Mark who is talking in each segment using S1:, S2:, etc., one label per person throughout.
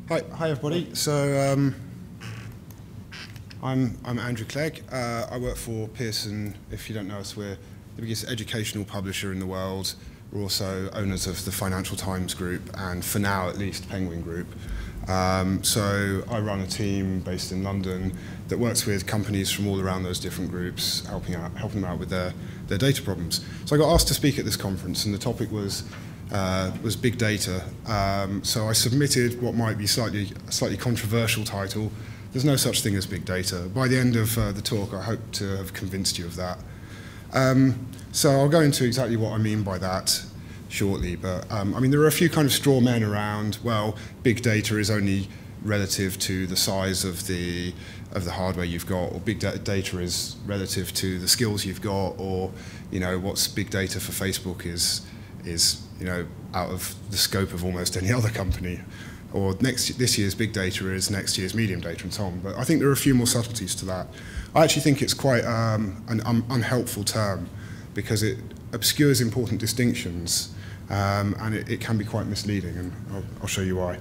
S1: Hi everybody. So I'm Andrew Clegg. I work for Pearson. If you don't know us, we're the biggest educational publisher in the world. We're also owners of the Financial Times Group and, for now at least, Penguin Group. So I run a team based in London that works with companies from all around those different groups, helping them out with their data problems. So I got asked to speak at this conference, and the topic was big data. So I submitted what might be a slightly controversial title. There's no such thing as big data. By the end of the talk, I hope to have convinced you of that. So I'll go into exactly what I mean by that shortly. But I mean, there are a few kind of straw men around. Well, big data is only relative to the size of the hardware you've got, or big data is relative to the skills you've got, or what's big data for Facebook is out of the scope of almost any other company, or this year's big data is next year's medium data, and so on. But I think there are a few more subtleties to that. I actually think it's quite an unhelpful term because it obscures important distinctions, and it can be quite misleading, and I'll show you why.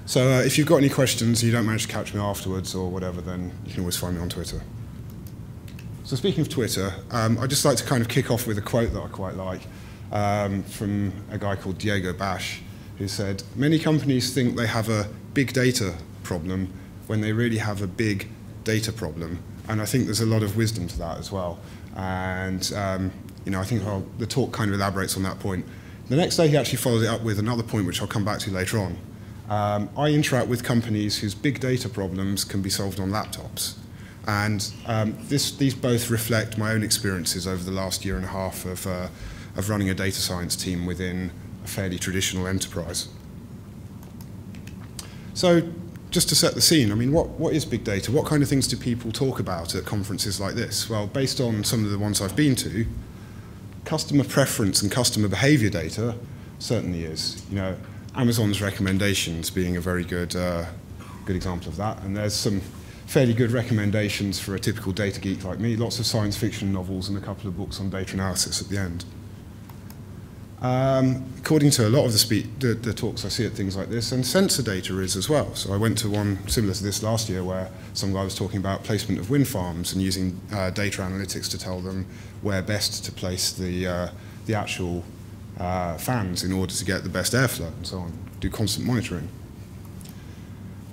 S1: So if you've got any questions and you don't manage to catch me afterwards or whatever, then you can always find me on Twitter. So speaking of Twitter, I'd just like to kind of kick off with a quote that I quite like. From a guy called Diego Bash, who said, "Many companies think they have a big data problem when they really have a big data problem." And I think there's a lot of wisdom to that as well. And I think the talk kind of elaborates on that point. The next day he actually followed it up with another point, which I'll come back to later on. I interact with companies whose big data problems can be solved on laptops. And these both reflect my own experiences over the last year and a half of running a data science team within a fairly traditional enterprise. So just to set the scene, I mean, what is big data? What kind of things do people talk about at conferences like this? Well, based on some of the ones I've been to, customer preference and customer behavior data certainly is. Amazon's recommendations being a very good example of that. And there's some fairly good recommendations for a typical data geek like me, lots of science fiction novels and a couple of books on data analysis at the end. According to a lot of the talks I see at things like this, and sensor data is as well. So I went to one similar to this last year where some guy was talking about placement of wind farms and using data analytics to tell them where best to place the actual fans in order to get the best airflow and so on, do constant monitoring.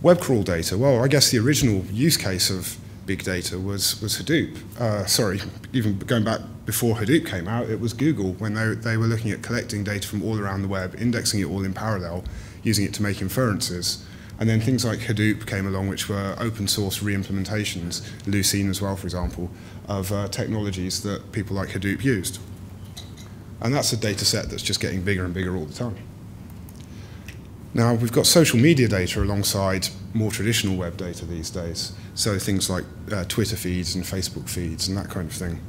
S1: Web crawl data, well, I guess the original use case of big data was Hadoop. Sorry, even going back before Hadoop came out, it was Google when they were looking at collecting data from all around the web, indexing it all in parallel, using it to make inferences. And then things like Hadoop came along, which were open source re-implementations, Lucene as well, for example, of technologies that people like Hadoop used. And that's a data set that's just getting bigger and bigger all the time. Now, we've got social media data alongside more traditional web data these days. So things like Twitter feeds and Facebook feeds and that kind of thing.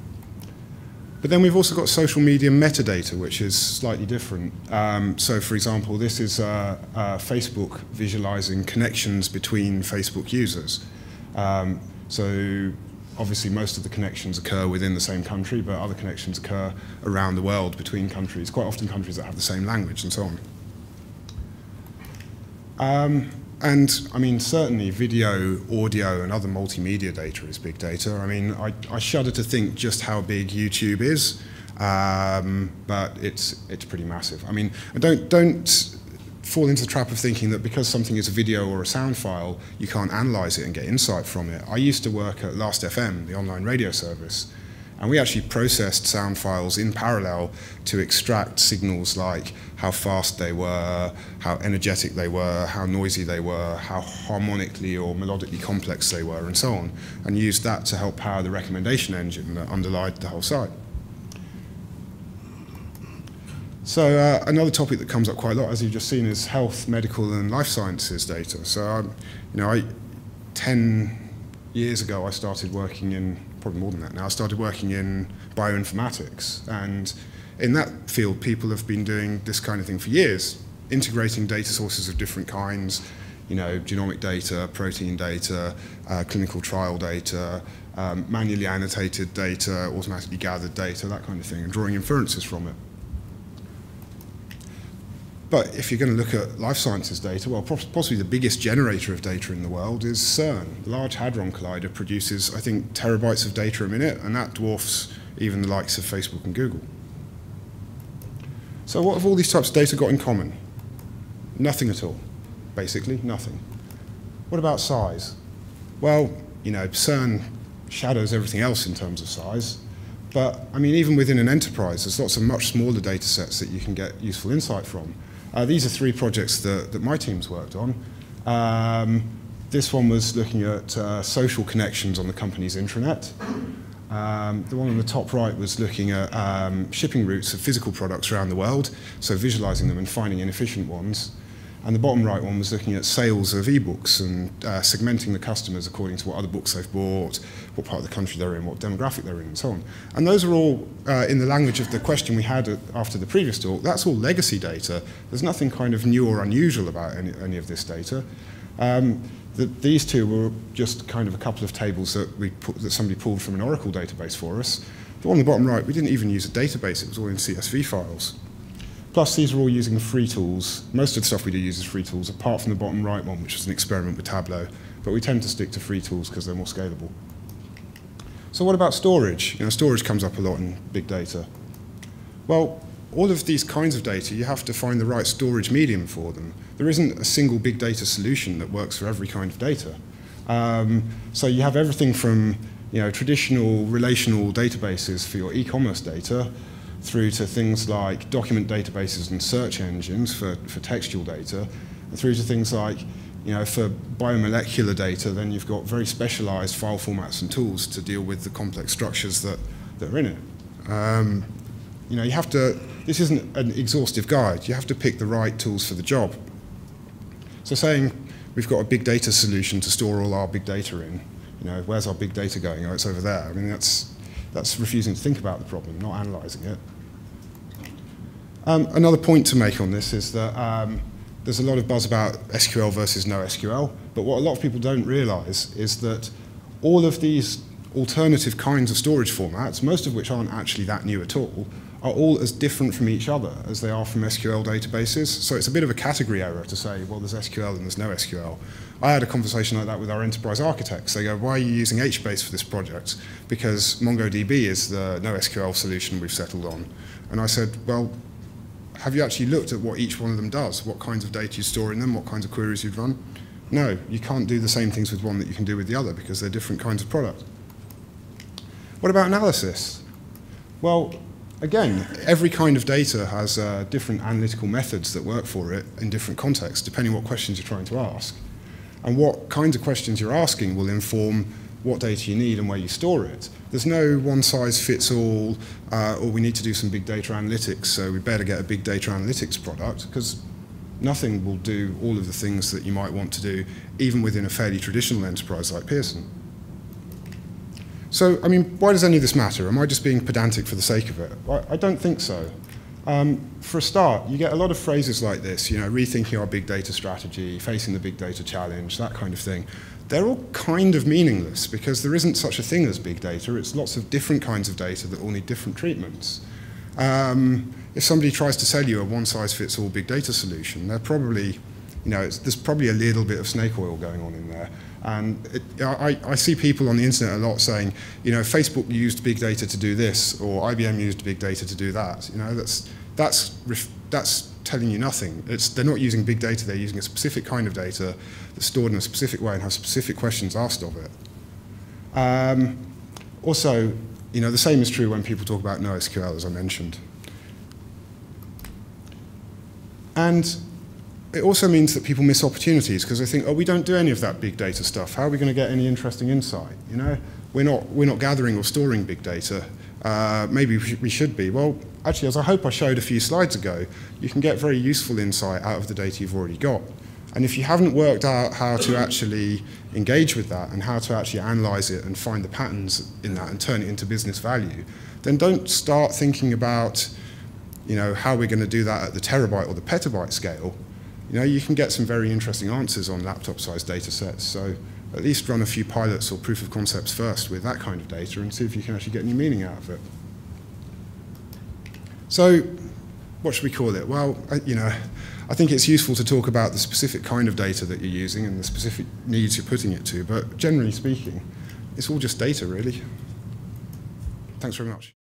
S1: But then we've also got social media metadata, which is slightly different. So for example, this is Facebook visualizing connections between Facebook users. So obviously most of the connections occur within the same country, but other connections occur around the world between countries, quite often countries that have the same language and so on. And I mean, certainly video, audio, and other multimedia data is big data. I mean, I shudder to think just how big YouTube is, but it's pretty massive. I mean, don't fall into the trap of thinking that because something is a video or a sound file, you can't analyze it and get insight from it. I used to work at Last.fm, the online radio service, and we actually processed sound files in parallel to extract signals like how fast they were, how energetic they were, how noisy they were, how harmonically or melodically complex they were, and so on, and used that to help power the recommendation engine that underlied the whole site. So another topic that comes up quite a lot, as you've just seen, is health, medical, and life sciences data. So 10 years ago, I started working in, probably more than that now, I started working in bioinformatics. And in that field, people have been doing this kind of thing for years, integrating data sources of different kinds, genomic data, protein data, clinical trial data, manually annotated data, automatically gathered data, that kind of thing, and drawing inferences from it. But if you're going to look at life sciences data, well, possibly the biggest generator of data in the world is CERN. The Large Hadron Collider produces, I think, terabytes of data a minute, and that dwarfs even the likes of Facebook and Google. So what have all these types of data got in common? Nothing at all, basically, nothing. What about size? Well, you know, CERN shadows everything else in terms of size, but I mean, even within an enterprise, there's lots of much smaller data sets that you can get useful insight from. These are 3 projects that my team's worked on. This one was looking at social connections on the company's intranet. The one on the top right was looking at shipping routes of physical products around the world, so visualizing them and finding inefficient ones. And the bottom right one was looking at sales of ebooks and segmenting the customers according to what other books they've bought, what part of the country they're in, what demographic they're in, and so on. And those are all, in the language of the question we had after the previous talk, that's all legacy data. There's nothing kind of new or unusual about any of this data. These 2 were just kind of a couple of tables that somebody pulled from an Oracle database for us. The one on the bottom right, we didn't even use a database, it was all in CSV files. Plus, these are all using free tools. Most of the stuff we do uses free tools, apart from the bottom right one, which is an experiment with Tableau. But we tend to stick to free tools because they're more scalable. So what about storage? You know, storage comes up a lot in big data. Well, all of these kinds of data, you have to find the right storage medium for them. There isn't a single big data solution that works for every kind of data. So you have everything from, you know, traditional relational databases for your e-commerce data, through to things like document databases and search engines for textual data, and through to things like, you know, for biomolecular data, then you've got very specialized file formats and tools to deal with the complex structures that are in it. You know, you have to, this isn't an exhaustive guide, you have to pick the right tools for the job. So saying we've got a big data solution to store all our big data in, you know, where's our big data going? Oh, it's over there. I mean, that's refusing to think about the problem, not analyzing it. Another point to make on this is that there's a lot of buzz about SQL versus no SQL, but what a lot of people don't realize is that all of these alternative kinds of storage formats, most of which aren't actually that new at all, are all as different from each other as they are from SQL databases. So it's a bit of a category error to say, well, there's SQL and there's no SQL. I had a conversation like that with our enterprise architects. They go, why are you using HBase for this project? Because MongoDB is the no SQL solution we've settled on. And I said, well, have you actually looked at what each one of them does? What kinds of data you store in them? What kinds of queries you'd run? No, you can't do the same things with one that you can do with the other because they're different kinds of product. What about analysis? Well, again, every kind of data has different analytical methods that work for it in different contexts, depending on what questions you're trying to ask. And what kinds of questions you're asking will inform what data you need and where you store it. There's no one-size-fits-all, or we need to do some big data analytics, so we better get a big data analytics product, because nothing will do all of the things that you might want to do, even within a fairly traditional enterprise like Pearson. So, I mean, why does any of this matter? Am I just being pedantic for the sake of it? I don't think so. For a start, you get a lot of phrases like this, you know, rethinking our big data strategy, facing the big data challenge, that kind of thing. They're all kind of meaningless because there isn't such a thing as big data. It's lots of different kinds of data that all need different treatments. If somebody tries to sell you a one-size-fits-all big data solution, they're probably, you know, there's probably a little bit of snake oil going on in there. And I see people on the internet a lot saying, you know, Facebook used big data to do this, or IBM used big data to do that. You know, that's telling you nothing. They're not using big data, they're using a specific kind of data that's stored in a specific way and has specific questions asked of it. Also, you know, the same is true when people talk about NoSQL, as I mentioned. And it also means that people miss opportunities because they think, oh, we don't do any of that big data stuff. How are we going to get any interesting insight? You know, we're not gathering or storing big data. Maybe we should be. Well, actually, as I hope I showed a few slides ago, you can get very useful insight out of the data you've already got. And if you haven't worked out how to actually engage with that and how to actually analyze it and find the patterns in that and turn it into business value, then don't start thinking about, you know, how we're going to do that at the terabyte or the petabyte scale. You know, you can get some very interesting answers on laptop-sized data sets. So at least run a few pilots or proof of concepts first with that kind of data and see if you can actually get any meaning out of it. So what should we call it? Well, I think it's useful to talk about the specific kind of data that you're using and the specific needs you're putting it to, but generally speaking, it's all just data, really. Thanks very much.